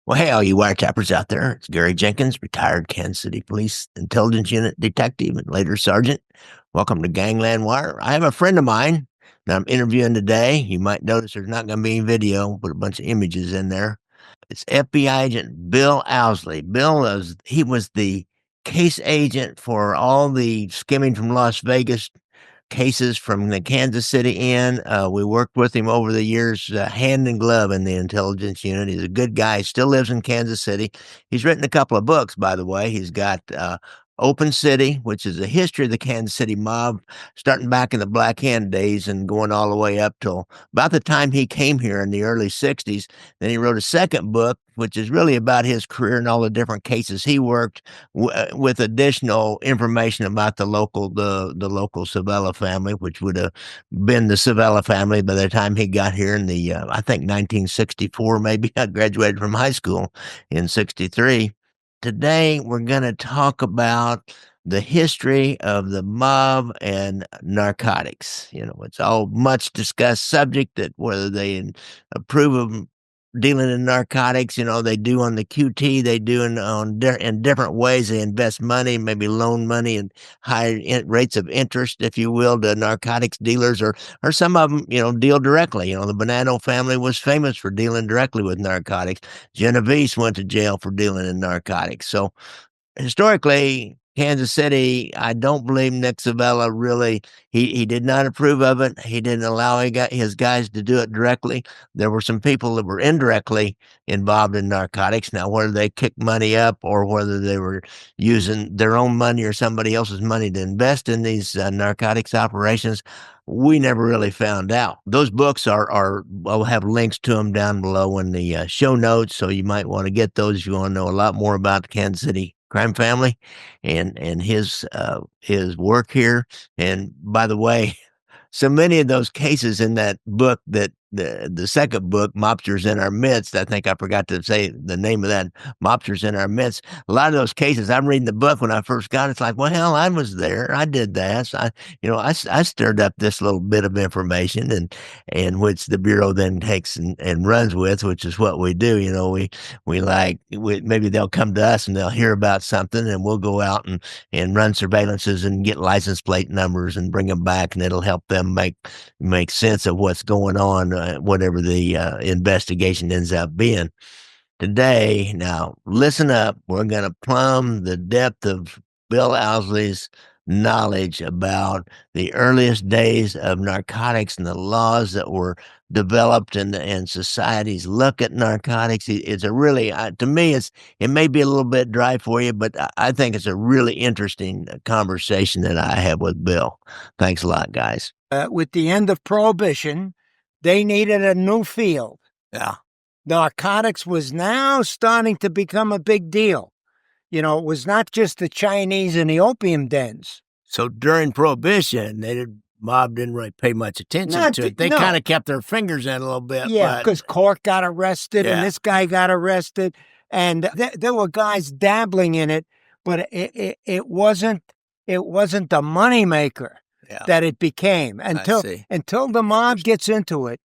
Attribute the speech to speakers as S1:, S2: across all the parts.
S1: Well, hey, all you wiretappers out there. It's Gary Jenkins, retired Kansas City Police Intelligence Unit detective and later sergeant. Welcome to Gangland Wire. I have a friend of mine that I'm interviewing today. You might notice there's not going to be any video, but a bunch of images in there. It's FBI agent Bill Ouseley. He was the case agent for all the skimming from Las Vegas cases from the Kansas City end. We worked with him over the years, hand in glove in the intelligence unit. He's a good guy. He still lives in Kansas City. He's written a couple of books, by the way. He's got Open City, which is a history of the Kansas City mob, starting back in the Black Hand days and going all the way up till about the time he came here in the early 60s. Then he wrote a second book, which is really about his career and all the different cases he worked with additional information about the local Savella family, which would have been the Savella family by the time he got here in the I think 1964. Maybe I graduated from high school in 63. Today, we're going to talk about the history of the mob and narcotics. It's all much discussed subject that whether they approve of dealing in narcotics, they do on the QT, they do in different ways. They invest money, maybe loan money and high rates of interest, if you will, to narcotics dealers, or some of them, deal directly. The Bonanno family was famous for dealing directly with narcotics. Genovese went to jail for dealing in narcotics. So historically, Kansas City, I don't believe Nick Savella really, he did not approve of it. He didn't allow his guys to do it directly. There were some people that were indirectly involved in narcotics. Now, whether they kicked money up or whether they were using their own money or somebody else's money to invest in these narcotics operations, we never really found out. Those books I'll have links to them down below in the show notes, so you might want to get those if you want to know a lot more about the Kansas City crime family and his work here. And by the way, so many of those cases in that book, that the second book, Mobsters in Our Midst, I think I forgot to say the name of that, Mobsters in Our Midst. A lot of those cases, I'm reading the book when I first got it. It's like, well, hell, I was there. I did that. So I stirred up this little bit of information and which the Bureau then takes and runs with, which is what we do. Maybe they'll come to us and they'll hear about something and we'll go out and run surveillances and get license plate numbers and bring them back, and it'll help them make sense of what's going on, whatever the investigation ends up being. Today, now listen up, we're going to plumb the depth of Bill Ouseley's knowledge about the earliest days of narcotics and the laws that were developed and society's look at narcotics. It's a really, to me, it may be a little bit dry for you, but I think it's a really interesting conversation that I have with Bill. Thanks a lot, guys.
S2: With the end of Prohibition, they needed a new field.
S1: Yeah.
S2: Narcotics was now starting to become a big deal. It was not just the Chinese and the opium dens.
S1: So during Prohibition, mob didn't really pay much attention to it. They kind of kept their fingers in a little bit.
S2: Yeah, because Cork got arrested and this guy got arrested. And there were guys dabbling in it, but it wasn't the moneymaker that it became until the mob gets into it.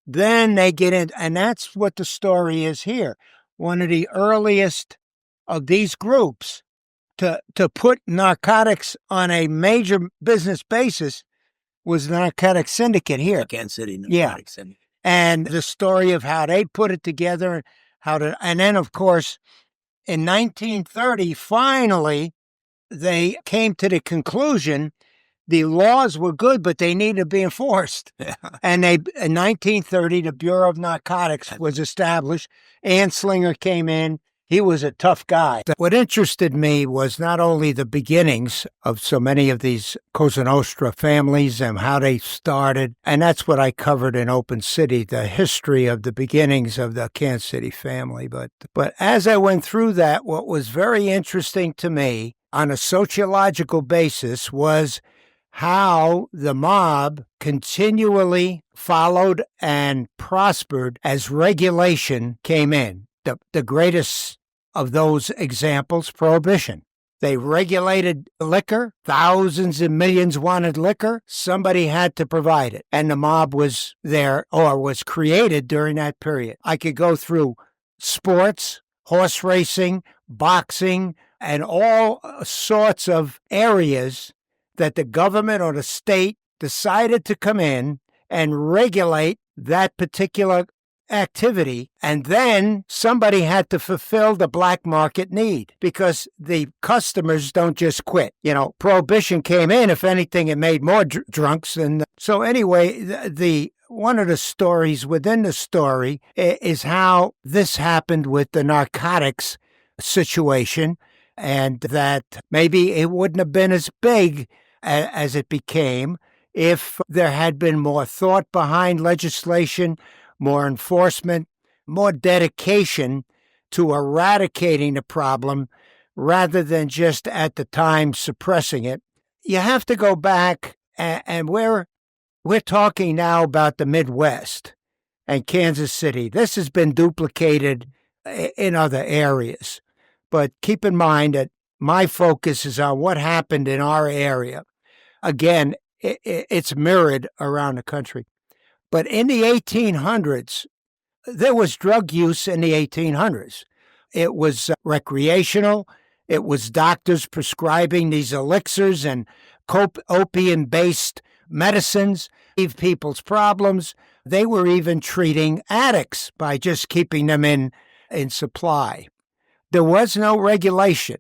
S2: Then they get in, and that's what the story is here. One of the earliest of these groups to put narcotics on a major business basis was the narcotics syndicate here.
S1: Kansas City narcotics syndicate.
S2: And the story of how they put it together, and then of course, in 1930, finally, they came to the conclusion the laws were good, but they needed to be enforced. Yeah. And in 1930, the Bureau of Narcotics was established. Anslinger came in. He was a tough guy. What interested me was not only the beginnings of so many of these Cosa Nostra families and how they started, and that's what I covered in Open City, the history of the beginnings of the Kansas City family. But as I went through that, what was very interesting to me on a sociological basis was how the mob continually followed and prospered as regulation came in. The greatest of those examples, Prohibition. They regulated liquor. Thousands and millions wanted liquor. Somebody had to provide it. And the mob was there, or was created during that period. I could go through sports, horse racing, boxing, and all sorts of areas that the government or the state decided to come in and regulate that particular activity. And then somebody had to fulfill the black market need because the customers don't just quit. Prohibition came in. If anything, it made more drunks. And so anyway, the one of the stories within the story is how this happened with the narcotics situation, and that maybe it wouldn't have been as big as it became if there had been more thought behind legislation, more enforcement, more dedication to eradicating the problem rather than just at the time suppressing it. You have to go back, and we're talking now about the Midwest and Kansas City. This has been duplicated in other areas. But keep in mind that my focus is on what happened in our area. Again, it's mirrored around the country. But in the 1800s, there was drug use in the 1800s. It was recreational. It was doctors prescribing these elixirs and opium-based medicines, leave people's problems. They were even treating addicts by just keeping them in supply. There was no regulation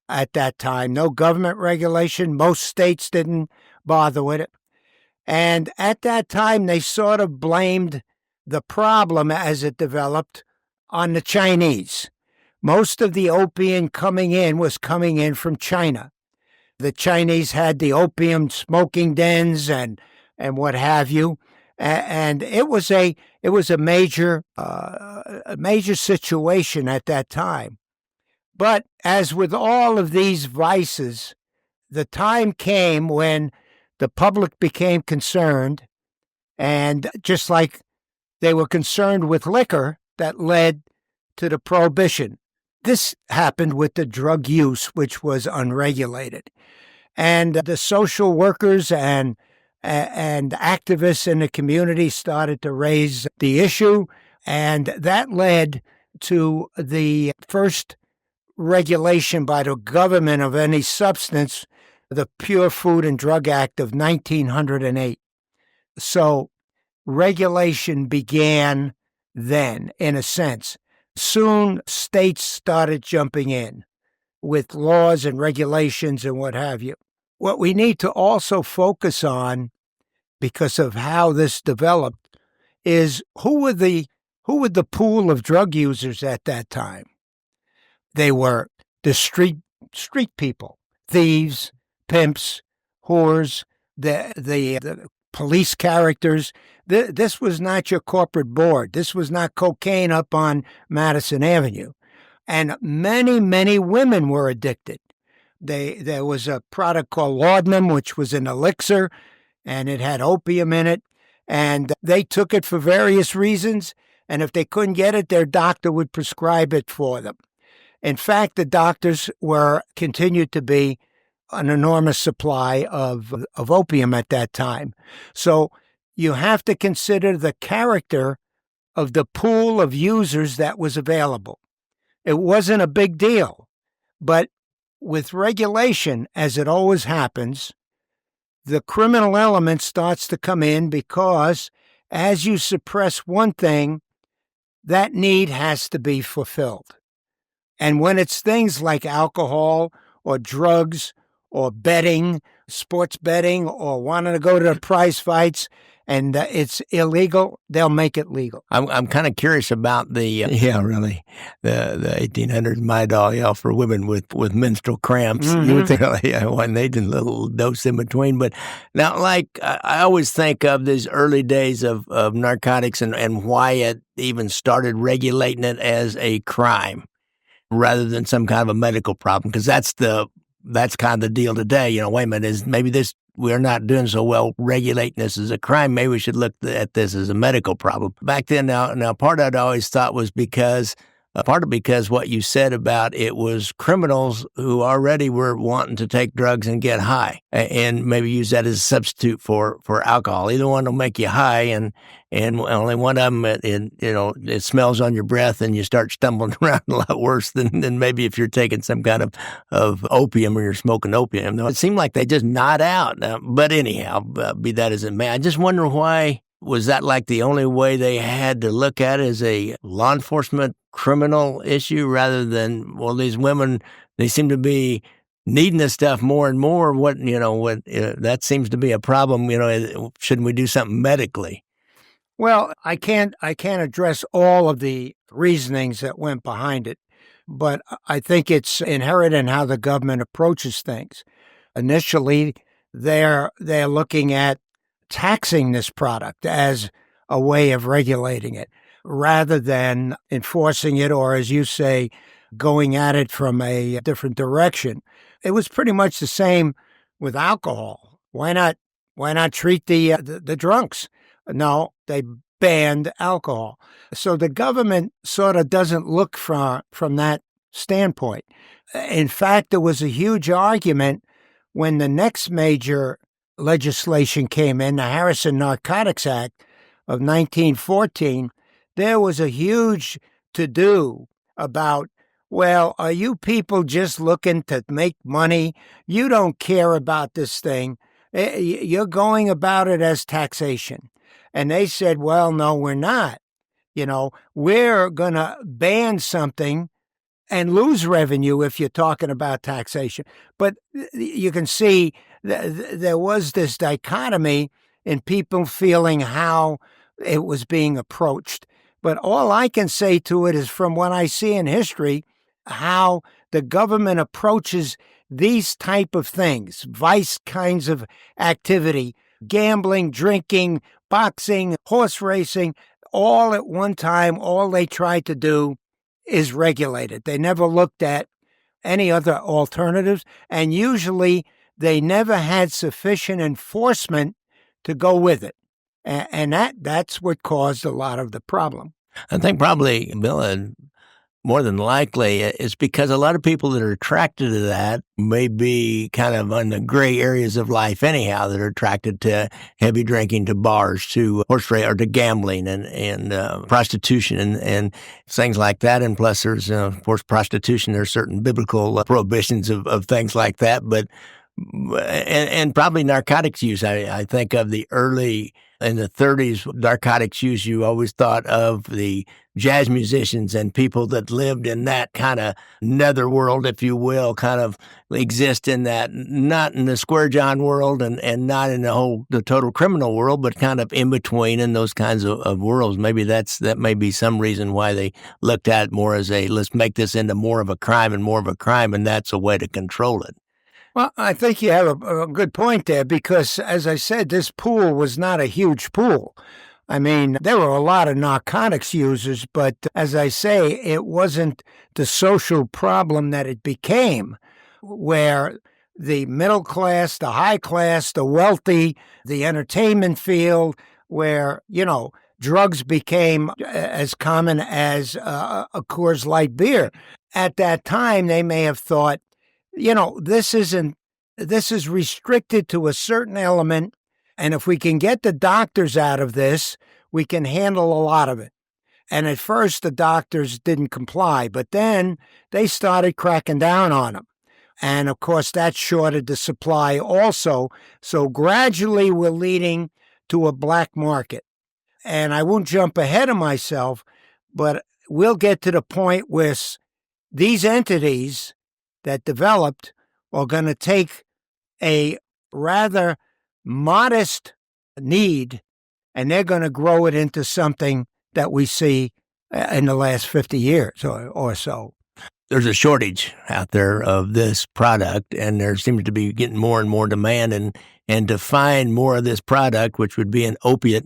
S2: at that time, no government regulation. Most states didn't bother with it. And at that time, they sort of blamed the problem as it developed on the Chinese. Most of the opium coming in was coming in from China. The Chinese had the opium smoking dens and what have you, and it was a major situation at that time. But as with all of these vices, the time came when the public became concerned, and just like they were concerned with liquor, that led to the Prohibition. This happened with the drug use, which was unregulated. And the social workers and activists in the community started to raise the issue, and that led to the first regulation by the government of any substance, the Pure Food and Drug Act of 1908. So regulation began then, in a sense. Soon, states started jumping in with laws and regulations and what have you. What we need to also focus on, because of how this developed, is who were the pool of drug users at that time? They were the street people, thieves, pimps, whores, the police characters. This was not your corporate board. This was not cocaine up on Madison Avenue. And many, many women were addicted. There was a product called laudanum, which was an elixir, and it had opium in it. And they took it for various reasons. And if they couldn't get it, their doctor would prescribe it for them. In fact, the doctors continued to be an enormous supply of opium at that time. So you have to consider the character of the pool of users that was available. It wasn't a big deal, but with regulation, as it always happens, the criminal element starts to come in because as you suppress one thing, that need has to be fulfilled. And when it's things like alcohol or drugs or betting, sports betting, or wanting to go to the prize fights, and it's illegal, they'll make it legal.
S1: I'm kind of curious about the 1800s Midol, for women with menstrual cramps.
S2: Mm-hmm.
S1: You would think, when they did a little dose in between. But now, I always think of these early days of narcotics and why it even started regulating it as a crime rather than some kind of a medical problem, because that's kind of the deal today. Wait a minute, we're not doing so well regulating this as a crime. Maybe we should look at this as a medical problem. Back then, now part of it I always thought was because part of because what you said about it was criminals who already were wanting to take drugs and get high, and maybe use that as a substitute for alcohol. Either one will make you high, and only one of them, it smells on your breath, and you start stumbling around a lot worse than maybe if you're taking some kind of opium or you're smoking opium. Though it seemed like they just nod out. But anyhow, be that as it may, I just wonder why. Was that like the only way they had to look at it as a law enforcement criminal issue rather than, well, these women, they seem to be needing this stuff more and more. That seems to be a problem. Shouldn't we do something medically?
S2: Well, I can't address all of the reasonings that went behind it, but I think it's inherent in how the government approaches things. Initially, they're looking at taxing this product as a way of regulating it rather than enforcing it, or, as you say, going at it from a different direction. It was pretty much the same with alcohol. Why not treat the drunks? No, they banned alcohol. So the government sort of doesn't look from that standpoint. In fact, there was a huge argument when the next major legislation came in, the Harrison Narcotics Act of 1914. There was a huge to-do about, well, are you people just looking to make money? You don't care about this thing. You're going about it as taxation. And they said, well, no, we're not. We're going to ban something and lose revenue if you're talking about taxation. But you can see there was this dichotomy in people feeling how it was being approached. But all I can say to it is, from what I see in history, how the government approaches these type of things, vice kinds of activity, gambling, drinking, boxing, horse racing, all at one time. All they tried to do is regulate it. They never looked at any other alternatives, and usually they never had sufficient enforcement to go with it. And that's what caused a lot of the problem.
S1: I think probably, Bill, more than likely, it's because a lot of people that are attracted to that may be kind of in the gray areas of life anyhow, that are attracted to heavy drinking, to bars, to horse race, or to gambling and prostitution and things like that. And plus there's, of course, prostitution. There's certain biblical prohibitions of things like that. But and probably narcotics use. I think of the early, in the 30s, narcotics use, you always thought of the jazz musicians and people that lived in that kind of netherworld, if you will, kind of exist in that, not in the square John world and not in the total criminal world, but kind of in between in those kinds of worlds. Maybe that may be some reason why they looked at it more as let's make this into more of a crime, and that's a way to control it.
S2: Well, I think you have a good point there because, as I said, this pool was not a huge pool. I mean, there were a lot of narcotics users, but as I say, it wasn't the social problem that it became, where the middle class, the high class, the wealthy, the entertainment field, where, drugs became as common as a Coors Light beer. At that time, they may have thought, this is restricted to a certain element, and if we can get the doctors out of this, we can handle a lot of it. And at first, the doctors didn't comply, but then they started cracking down on them. And of course, that shorted the supply also. So gradually, we're leading to a black market. And I won't jump ahead of myself, but we'll get to the point where these entities that developed are going to take a rather modest need and they're going to grow it into something that we see in the last 50 years or so.
S1: There's a shortage out there of this product, and there seems to be getting more and more demand, and to find more of this product, which would be an opiate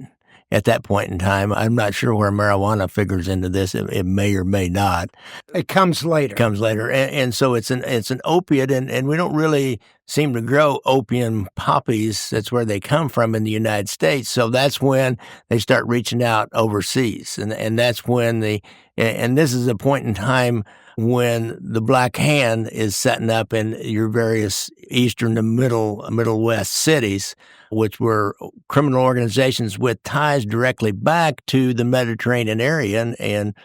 S1: at that point in time. I'm not sure where marijuana figures into this. It may or may not.
S2: It comes later.
S1: And so it's an opiate, and we don't really seem to grow opium poppies. That's where they come from in the United States. So that's when they start reaching out overseas. And that's when and this is a point in time when the Black Hand is setting up in your various eastern to middle west cities, which were criminal organizations with ties directly back to the Mediterranean area. And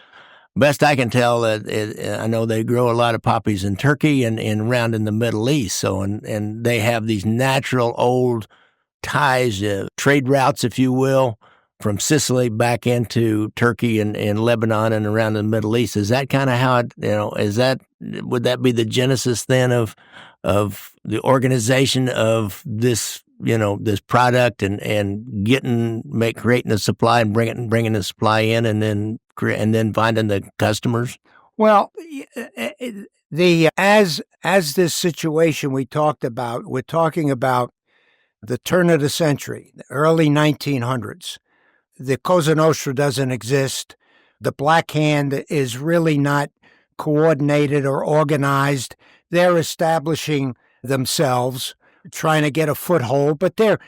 S1: best I can tell, I know they grow a lot of poppies in Turkey and around in the Middle East. So, and they have these natural old ties, trade routes, if you will, from Sicily back into Turkey and Lebanon and around the Middle East. Is that kind of how it, would that be the genesis then of the organization of this, this product and creating a supply and bringing the supply in and then finding the customers?
S2: Well, as this situation we talked about, we're talking about the turn of the century, the early 1900s. The Cosa Nostra doesn't exist. The Black Hand is really not coordinated or organized. They're establishing themselves, trying to get a foothold, but they're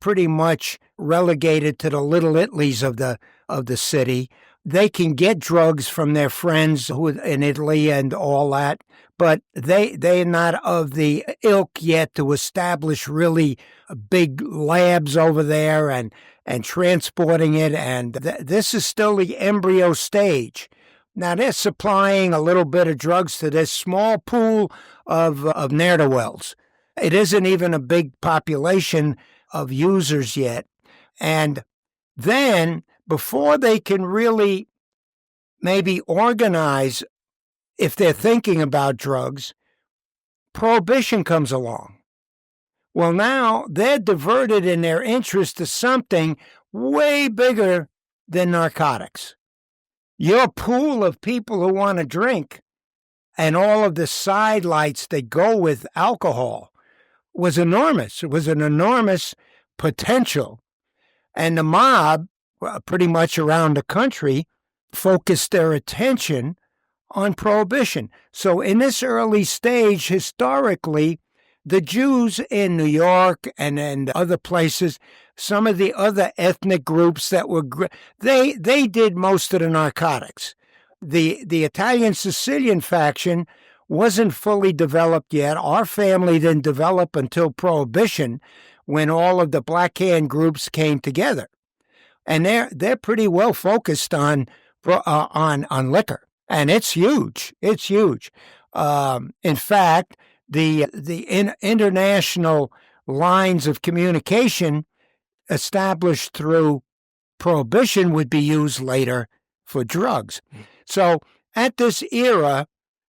S2: pretty much relegated to the Little Italys of the city. They can get drugs from their friends who in Italy and all that, but they're not of the ilk yet to establish really big labs over there and transporting it. And this is still the embryo stage. Now they're supplying a little bit of drugs to this small pool of ne'er-do-wells. It isn't even a big population of users yet. And then before they can really maybe organize, if they're thinking about drugs, Prohibition comes along. Well, now they're diverted in their interest to something way bigger than narcotics. Your pool of people who want to drink and all of the sidelights that go with alcohol was enormous. It was an enormous potential. And the mob, pretty much around the country, focused their attention on Prohibition. So in this early stage, historically, the Jews in New York and other places, some of the other ethnic groups that were, they did most of the narcotics. The Italian Sicilian faction wasn't fully developed yet. Our family didn't develop until Prohibition, when all of the Black Hand groups came together. And they're pretty well focused on liquor, and it's huge. It's huge. In fact, the international lines of communication established through Prohibition would be used later for drugs. So at this era,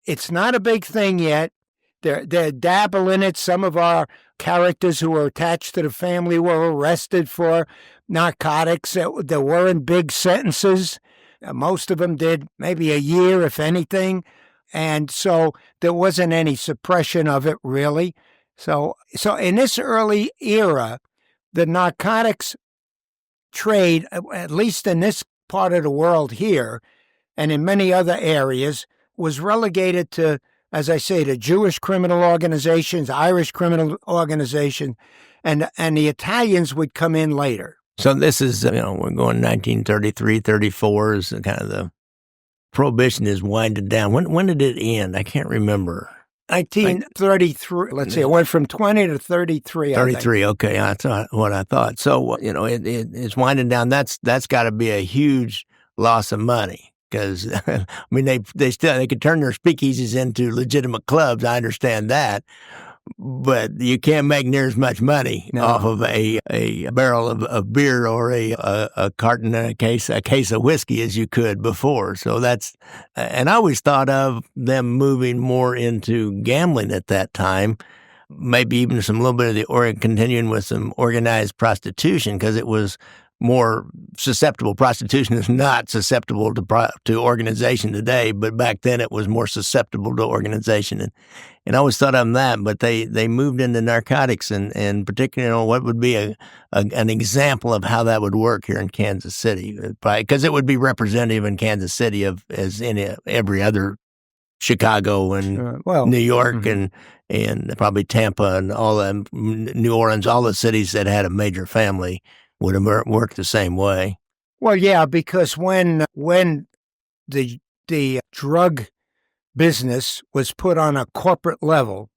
S2: it's not a big thing yet. They're dabble in it. Some of our characters who were attached to the family were arrested for narcotics. There weren't big sentences. Most of them did maybe a year, if anything. And so there wasn't any suppression of it, really. So in this early era, the narcotics trade, at least in this part of the world here, and in many other areas, was relegated to, as I say, the Jewish criminal organizations, Irish criminal organizations, and the Italians would come in later.
S1: So this is, we're going 1933, 34 is kind of the Prohibition is winding down. When did it end? I can't remember.
S2: 1933. Let's see. It went from 20 to 33.
S1: 33. Okay, that's what I thought. So it's winding down. That's got to be a huge loss of money because I mean they could turn their speakeasies into legitimate clubs. I understand that. But you can't make near as much money off of a barrel of beer or a carton and a case of whiskey as you could before. So and I always thought of them moving more into gambling at that time, maybe even little bit of continuing with some organized prostitution because it was more susceptible. Prostitution is not susceptible to organization today, but back then it was more susceptible to organization. And I always thought of that, but they moved into narcotics and particularly, what would be an example of how that would work here in Kansas City, because it would be representative in Kansas City as in every other Chicago and New York and probably Tampa and all them, New Orleans, all the cities that had a major family would have worked the same way.
S2: Well, yeah, because when the drug business was put on a corporate level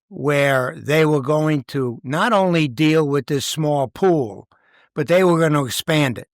S2: where they were going to not only deal with this small pool, but they were going to expand it,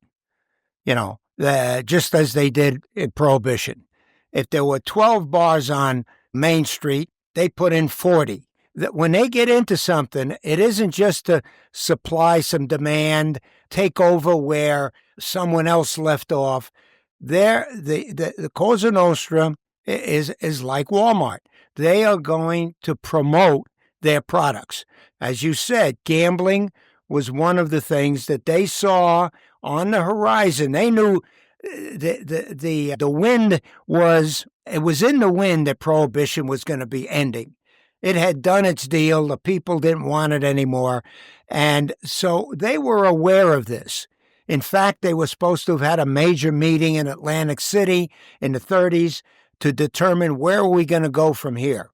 S2: just as they did in Prohibition. If there were 12 bars on Main Street, they put in 40. That when they get into something, it isn't just to supply some demand, take over where someone else left off. The Cosa Nostra is like Walmart. They are going to promote their products. As you said, gambling was one of the things that they saw on the horizon. They knew the wind was in the wind that Prohibition was going to be ending. It had done its deal. The people didn't want it anymore. And so they were aware of this. In fact, they were supposed to have had a major meeting in Atlantic City in the 30s to determine where are we going to go from here.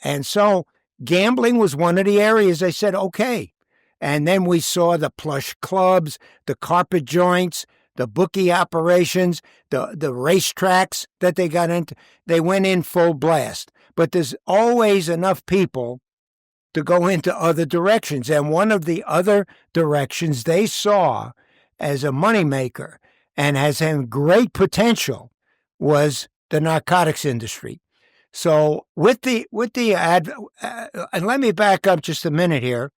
S2: And so gambling was one of the areas they said, okay. And then we saw the plush clubs, the carpet joints, the bookie operations, the racetracks that they got into. They went in full blast. But there's always enough people to go into other directions. And one of the other directions they saw as a moneymaker and has had great potential was the narcotics industry. So and let me back up just a minute here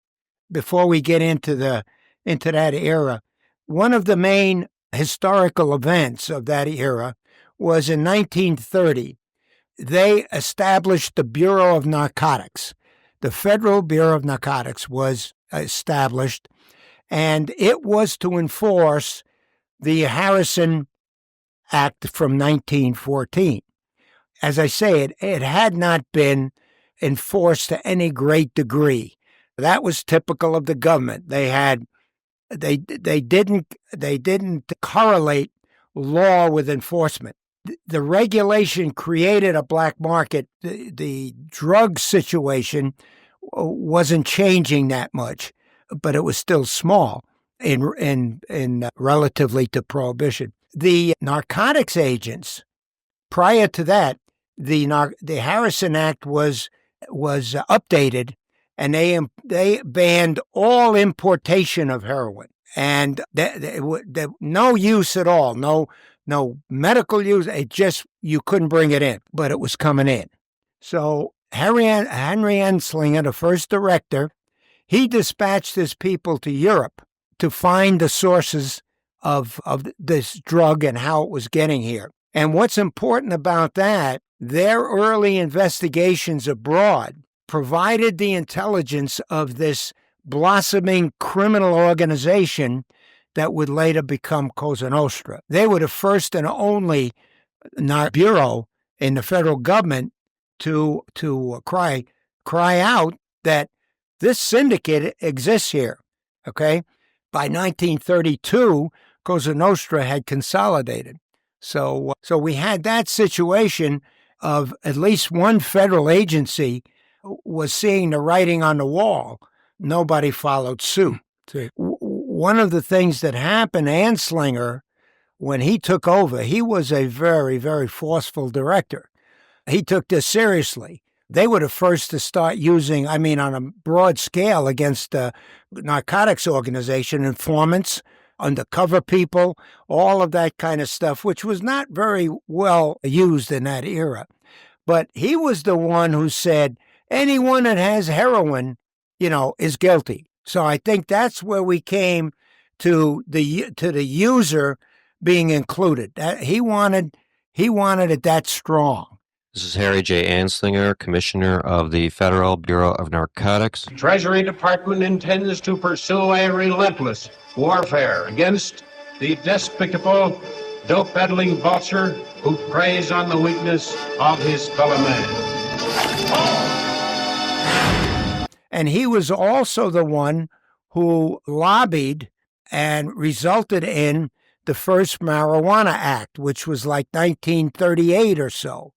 S2: before we get into that era. One of the main historical events of that era was in 1930. They established the Bureau of Narcotics. The Federal Bureau of Narcotics was established, and it was to enforce the Harrison Act from 1914. As I say, it had not been enforced to any great degree. That was typical of the government. They didn't correlate law with enforcement. The regulation created a black market. The drug situation wasn't changing that much, but it was still small in relatively to Prohibition. The narcotics agents, prior to that, the Harrison Act was updated, and they banned all importation of heroin, and no use at all, no medical use. It just, you couldn't bring it in, but it was coming in. So Henry Anslinger, the first director, he dispatched his people to Europe to find the sources of this drug and how it was getting here. And what's important about that, their early investigations abroad provided the intelligence of this blossoming criminal organization that would later become Cosa Nostra. They were the first and only bureau in the federal government to cry out that this syndicate exists here. Okay, by 1932, Cosa Nostra had consolidated. So we had that situation of at least one federal agency was seeing the writing on the wall. Nobody followed suit. One of the things that happened, Anslinger, when he took over, he was a very, very forceful director. He took this seriously. They were the first to start using, on a broad scale against the narcotics organization, informants, undercover people, all of that kind of stuff, which was not very well used in that era. But he was the one who said, anyone that has heroin, is guilty. So I think that's where we came to the user being included. He wanted it that strong.
S3: This is Harry J. Anslinger, Commissioner of the Federal Bureau of Narcotics.
S4: Treasury Department intends to pursue a relentless warfare against the despicable, dope-peddling vulture who preys on the weakness of his fellow man.
S2: And he was also the one who lobbied and resulted in the first Marijuana Act, which was like 1938 or so,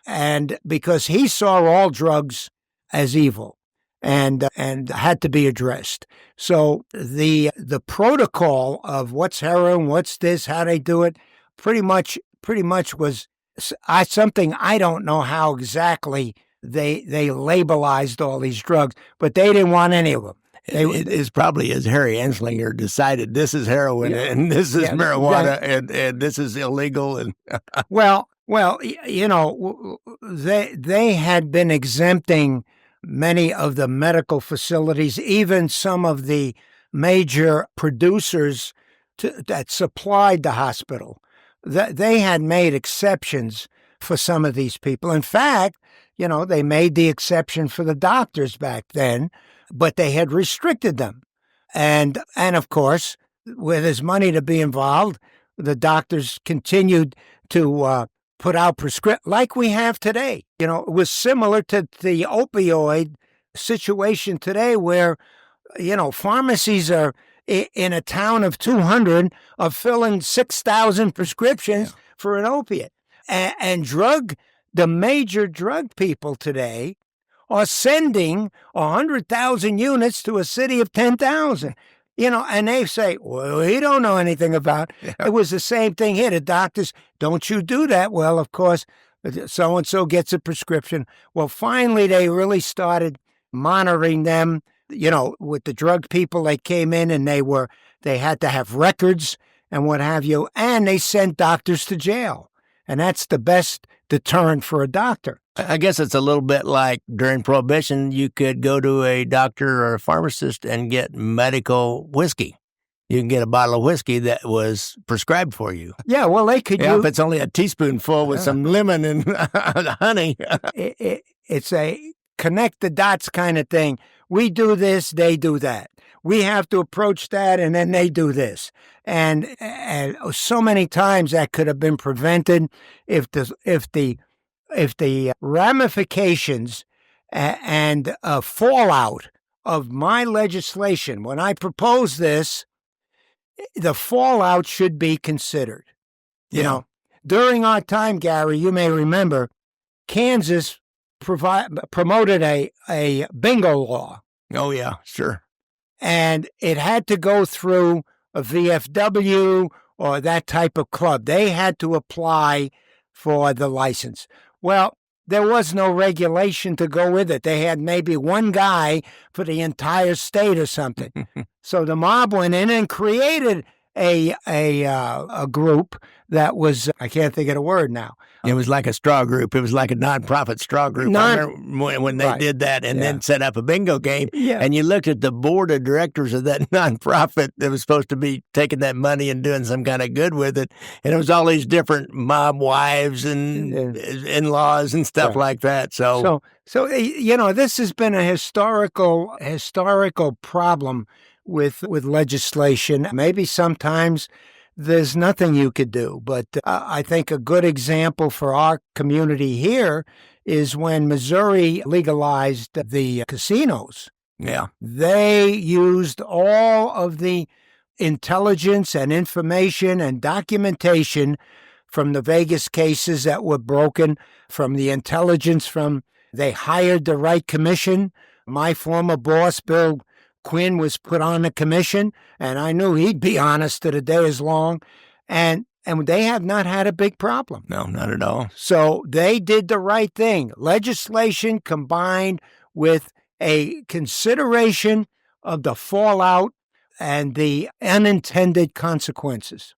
S2: and because he saw all drugs as evil and had to be addressed. So the protocol of what's heroin, what's this, how they do it, pretty much was something I don't know how exactly they labelized all these drugs, but they didn't want any of them.
S1: It is probably as Harry Anslinger decided this is heroin and this is marijuana and this is illegal. And
S2: well, you know, they had been exempting many of the medical facilities, even some of the major producers that supplied the hospital. They had made exceptions for some of these people. In fact, you know, they made the exception for the doctors back then, but they had restricted them. And of course, where there's money to be involved, the doctors continued to put out prescriptions like we have today. You know, it was similar to the opioid situation today where, you know, pharmacies are in a town of 200 are filling 6,000 prescriptions for an opiate. And the major drug people today are sending 100,000 units to a city of 10,000. You know, and they say, well, we don't know anything about it. It was the same thing here. The doctors, don't you do that? Well, of course, so-and-so gets a prescription. Well, finally, they really started monitoring them. You know, with the drug people, they came in and they had to have records and what have you. And they sent doctors to jail. And that's the best deterrent for a doctor.
S1: I guess it's a little bit like during Prohibition, you could go to a doctor or a pharmacist and get medical whiskey. You can get a bottle of whiskey that was prescribed for you.
S2: Yeah, well, they could
S1: if it's only a teaspoonful with some lemon and honey.
S2: It's a connect the dots kind of thing. We do this, they do that. We have to approach that, and then they do this. And so many times that could have been prevented if the ramifications and fallout of my legislation, when I propose this, the fallout should be considered. You know, during our time, Gary, you may remember, Kansas promoted a bingo law.
S1: Oh, yeah, sure.
S2: And it had to go through a VFW or that type of club. They had to apply for the license. Well, there was no regulation to go with it. They had maybe one guy for the entire state or something. So the mob went in and created a group that was, I can't think of the word now.
S1: It was like a straw group. It was like a nonprofit straw group. I remember when they did that and then set up a bingo game. Yeah. And you looked at the board of directors of that nonprofit that was supposed to be taking that money and doing some kind of good with it. And it was all these different mob wives and in-laws and stuff like that. So,
S2: you know, this has been a historical problem with legislation. Maybe sometimes there's nothing you could do, but I think a good example for our community here is when Missouri legalized the casinos.
S1: Yeah.
S2: They used all of the intelligence and information and documentation from the Vegas cases that were broken, from the intelligence they hired the right commission. My former boss, Bill Quinn, was put on the commission, and I knew he'd be honest to the day is long, and they have not had a big problem.
S1: No, not at all.
S2: So they did the right thing. Legislation combined with a consideration of the fallout and the unintended consequences.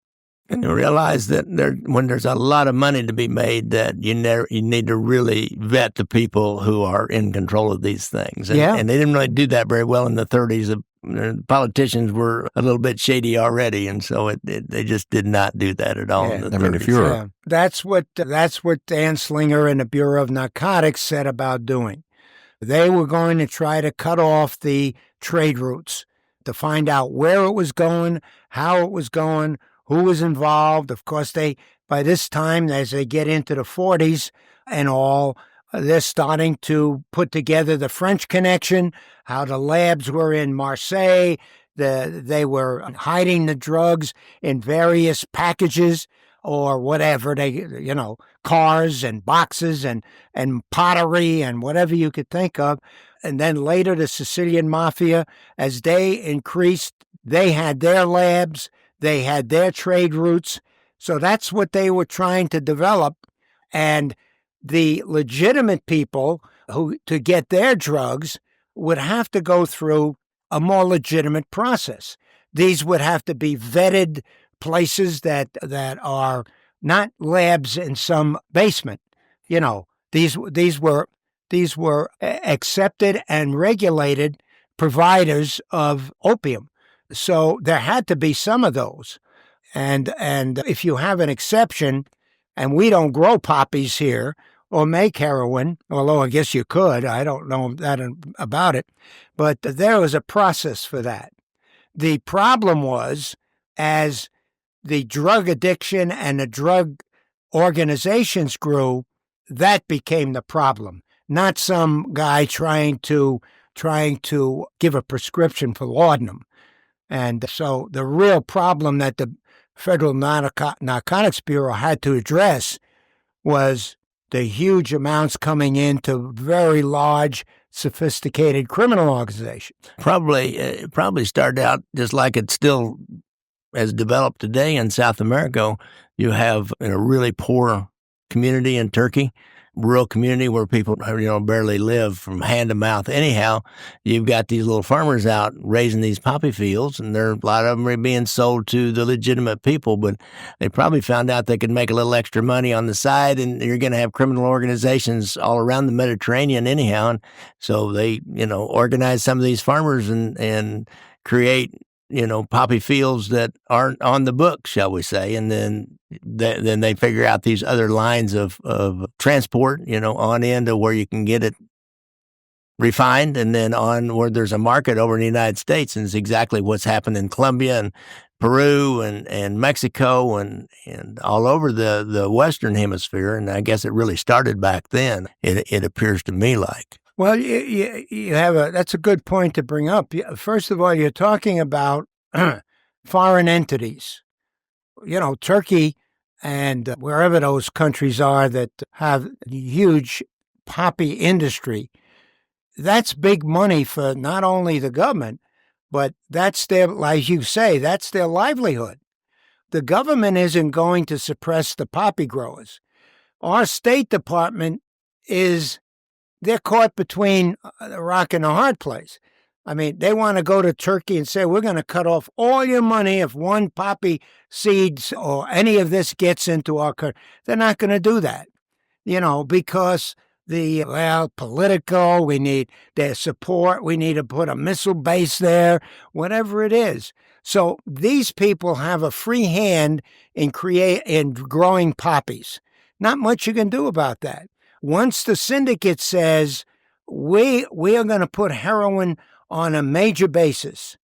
S1: And you realize that when there's a lot of money to be made, that you need to really vet the people who are in control of these things. And they didn't really do that very well in the 30s. The politicians were a little bit shady already, and so they just did not do that at all. In the 30s.
S3: mean, if you're
S2: that's what Anslinger and the Bureau of Narcotics said about doing. They were going to try to cut off the trade routes to find out where it was going, how it was going, who was involved. Of course, by this time, as they get into the 40s and all, they're starting to put together the French connection, how the labs were in Marseille. They were hiding the drugs in various packages. or whatever, cars and boxes and pottery and whatever you could think of. And then later the Sicilian Mafia, as they increased, they had their labs, they had their trade routes. So that's what they were trying to develop. And the legitimate people who, to get their drugs, would have to go through a more legitimate process. These would have to be vetted places that are not labs in some basement. These were accepted and regulated providers of opium. So there had to be some of those. And if you have an exception, and we don't grow poppies here or make heroin, although I guess you could, I don't know that about it, but there was a process for that. The problem was, as the drug addiction and the drug organizations grew, that became the problem, not some guy trying to give a prescription for laudanum. And so the real problem that the Federal Narcotics Bureau had to address was the huge amounts coming into very large, sophisticated criminal organizations.
S1: Probably started out just like it still has developed today in South America. You have in a really poor community in Turkey, rural community where people barely live from hand to mouth. Anyhow, you've got these little farmers out raising these poppy fields, and a lot of them are being sold to the legitimate people. But they probably found out they could make a little extra money on the side, and you're going to have criminal organizations all around the Mediterranean anyhow. And so they organize some of these farmers and create poppy fields that aren't on the book, shall we say, and then they figure out these other lines of transport, on into where you can get it refined, and then on where there's a market over in the United States, and it's exactly what's happened in Colombia and Peru and Mexico and all over the Western Hemisphere, and I guess it really started back then, it appears to me like.
S2: Well, you have that's a good point to bring up. First of all, you're talking about foreign entities. Turkey and wherever those countries are that have huge poppy industry. That's big money for not only the government, but that's their, like you say, that's their livelihood. The government isn't going to suppress the poppy growers. Our State Department they're caught between a rock and a hard place. I mean, they want to go to Turkey and say, we're going to cut off all your money if one poppy seeds or any of this gets into our country. They're not going to do that, because political, we need their support, we need to put a missile base there, whatever it is. So these people have a free hand in growing poppies. Not much you can do about that. Once the syndicate says, we are going to put heroin on a major basis,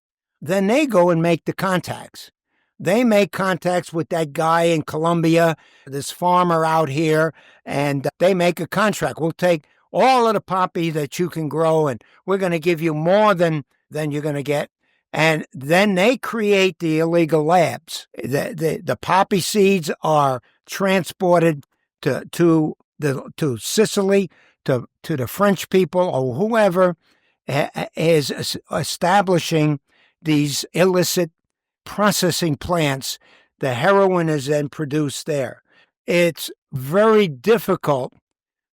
S2: then they go and make the contacts. They make contacts with that guy in Colombia, this farmer out here, and they make a contract. We'll take all of the poppy that you can grow, and we're going to give you more than you're going to get. And then they create the illegal labs. The poppy seeds are transported to Sicily, to the French people or whoever is establishing these illicit processing plants. The heroin is then produced there. It's very difficult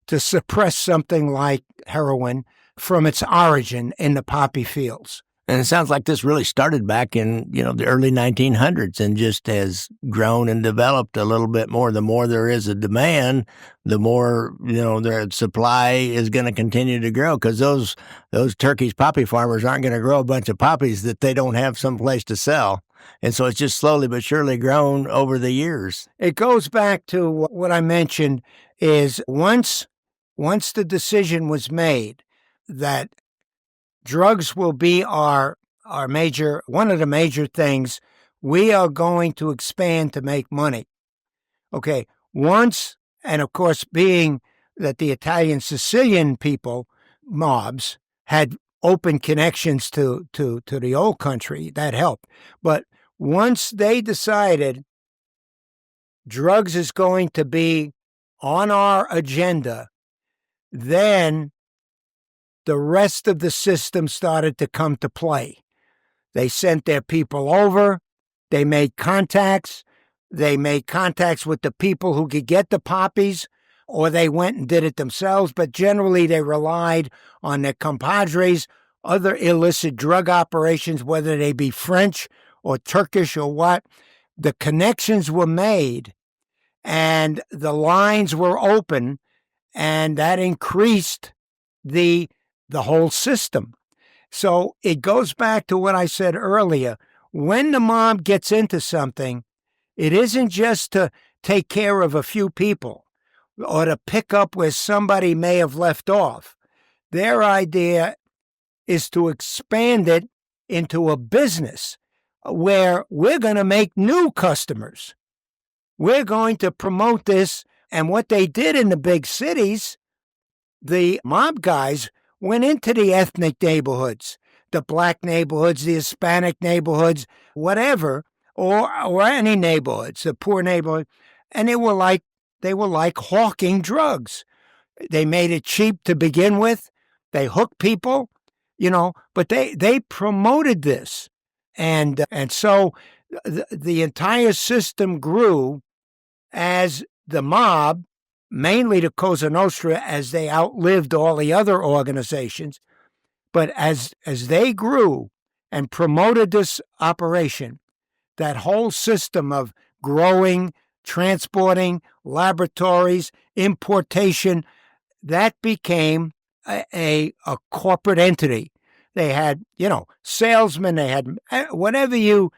S2: to suppress something like heroin from its origin in the poppy fields.
S1: And it sounds like this really started back in, the early 1900s and just has grown and developed a little bit more. The more there is a demand, the more, their supply is going to continue to grow, because those Turkish poppy farmers aren't going to grow a bunch of poppies that they don't have someplace to sell. And so it's just slowly but surely grown over the years.
S2: It goes back to what I mentioned is once the decision was made that drugs will be one of the major things, we are going to expand to make money. Okay, and of course, being that the Italian Sicilian people, mobs, had open connections to the old country, that helped. But once they decided drugs is going to be on our agenda, then the rest of the system started to come to play. They sent their people over. They made contacts. They made contacts with the people who could get the poppies, or they went and did it themselves. But generally, they relied on their compadres, other illicit drug operations, whether they be French or Turkish or what. The connections were made, and the lines were open, and that increased the whole system. So it goes back to what I said earlier. When the mob gets into something, it isn't just to take care of a few people or to pick up where somebody may have left off. Their idea is to expand it into a business where we're going to make new customers. We're going to promote this. And what they did in the big cities, the mob guys went into the ethnic neighborhoods, the black neighborhoods, the Hispanic neighborhoods, whatever, or any neighborhoods, the poor neighborhood, and they were like hawking drugs. They made it cheap to begin with. They hooked people, but they promoted this, and so the entire system grew as the mob, mainly to Cosa Nostra, as they outlived all the other organizations. But as they grew and promoted this operation, that whole system of growing, transporting, laboratories, importation, that became a corporate entity. They had, salesmen, they had whatever you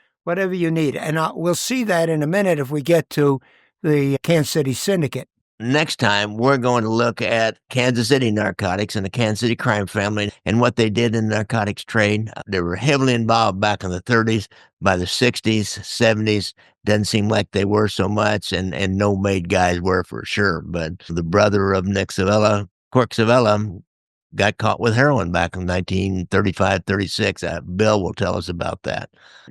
S2: need. And we'll see that in a minute if we get to the Kansas City Syndicate.
S1: Next time, we're going to look at Kansas City narcotics and the Kansas City crime family and what they did in the narcotics trade. They were heavily involved back in the 30s. By the 60s, 70s, doesn't seem like they were so much, and no made guys were for sure. But the brother of Nick Savella, Cork Savella, got caught with heroin back in 1935, 36. Bill will tell us about that.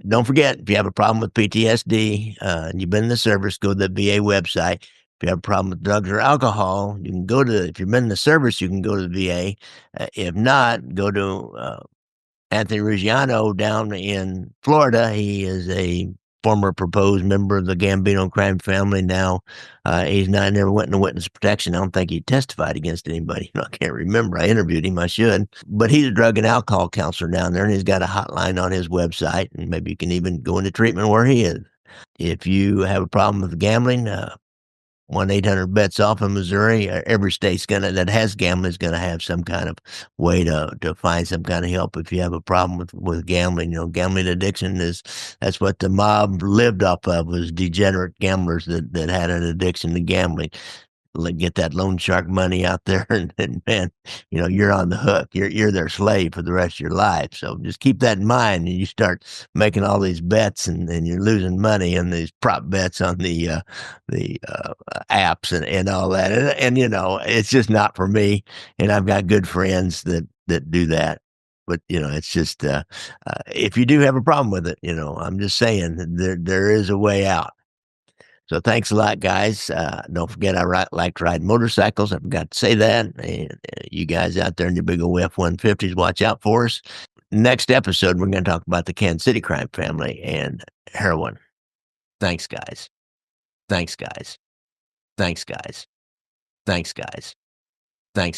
S1: Don't forget, if you have a problem with PTSD and you've been in the service, go to the VA website. If you have a problem with drugs or alcohol, you can go to, if you've been in the service, you can go to the VA. If not, go to Anthony Ruggiano down in Florida. He is a former proposed member of the Gambino crime family. Now, he's never went into witness protection. I don't think he testified against anybody. I can't remember. I interviewed him. I should. But he's a drug and alcohol counselor down there, and he's got a hotline on his website, and maybe you can even go into treatment where he is. If you have a problem with gambling, 1-800-BETS-OFF in Missouri. Every state's that has gambling is gonna have some kind of way to find some kind of help if you have a problem with gambling. Gambling addiction that's what the mob lived off of, was degenerate gamblers that had an addiction to gambling. Get that loan shark money out there, and man, you're on the hook. You're their slave for the rest of your life. So just keep that in mind. And you start making all these bets, and you're losing money on these prop bets on the apps and all that. And it's just not for me. And I've got good friends that do that. But it's just if you do have a problem with it, I'm just saying there is a way out. So thanks a lot, guys. Don't forget, I like to ride motorcycles. I forgot to say that. And you guys out there in your big old F-150s, watch out for us. Next episode, we're going to talk about the Kansas City crime family and heroin. Thanks, guys. Thanks, guys. Thanks, guys. Thanks, guys.